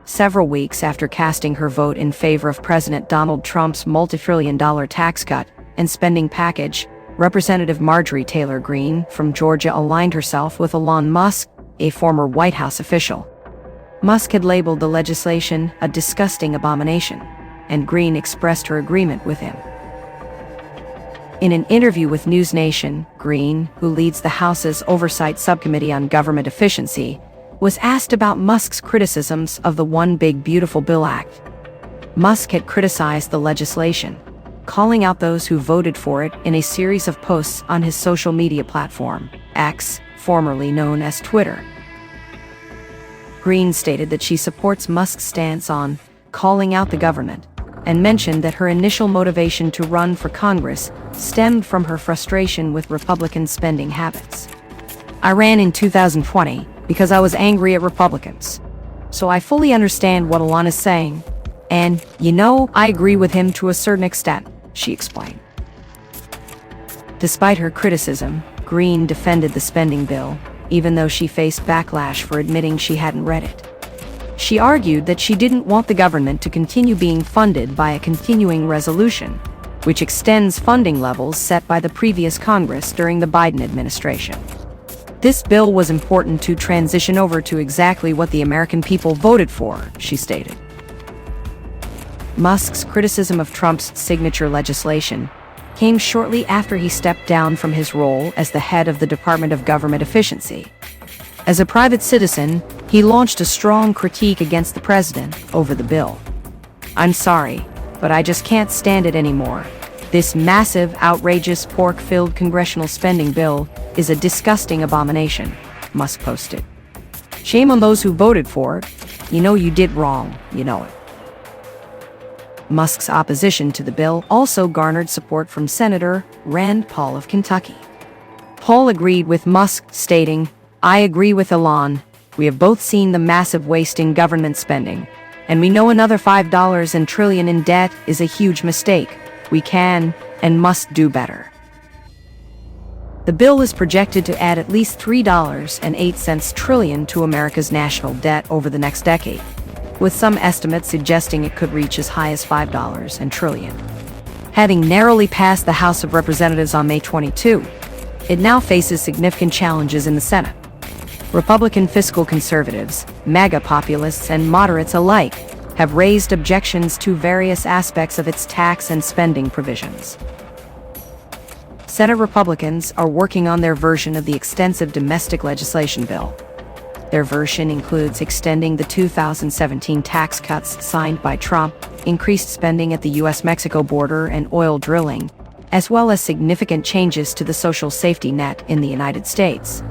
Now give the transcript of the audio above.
several weeks after casting her vote in favor of President Donald Trump's multitrillion-dollar tax cut and spending package, Representative Marjorie Taylor Greene from Georgia aligned herself with Elon Musk, a former White House official. Musk had labeled the legislation a disgusting abomination, and Greene expressed her agreement with him. In an interview with News Nation, Greene, who leads the House's Oversight Subcommittee on Government Efficiency, was asked about Musk's criticisms of the One Big Beautiful Bill Act. Musk had criticized the legislation, calling out those who voted for it in a series of posts on his social media platform, X, formerly known as Twitter. Greene stated that she supports Musk's stance on calling out the government, and mentioned that her initial motivation to run for Congress stemmed from her frustration with Republican spending habits. "I ran in 2020 because I was angry at Republicans. So I fully understand what Elon is saying. And, I agree with him to a certain extent," she explained. Despite her criticism, Greene defended the spending bill, even though she faced backlash for admitting she hadn't read it. She argued that she didn't want the government to continue being funded by a continuing resolution, which extends funding levels set by the previous Congress during the Biden administration. "This bill was important to transition over to exactly what the American people voted for," she stated. Musk's criticism of Trump's signature legislation came shortly after he stepped down from his role as the head of the Department of Government Efficiency. As a private citizen, he launched a strong critique against the president over the bill. "I'm sorry, but I just can't stand it anymore. This massive, outrageous, pork-filled congressional spending bill is a disgusting abomination," Musk posted. "Shame on those who voted for it. You did wrong, you know it." Musk's opposition to the bill also garnered support from Senator Rand Paul of Kentucky. Paul agreed with Musk, stating, "I agree with Elon. We have both seen the massive waste in government spending, and we know another $5 trillion in debt is a huge mistake. We can and must do better." The bill is projected to add at least $3.08 trillion to America's national debt over the next decade, with some estimates suggesting it could reach as high as $5 trillion. Having narrowly passed the House of Representatives on May 22, it now faces significant challenges in the Senate. Republican fiscal conservatives, MAGA populists, and moderates alike have raised objections to various aspects of its tax and spending provisions. Senate Republicans are working on their version of the extensive domestic legislation bill. Their version includes extending the 2017 tax cuts signed by Trump, increased spending at the U.S.-Mexico border and oil drilling, as well as significant changes to the social safety net in the United States.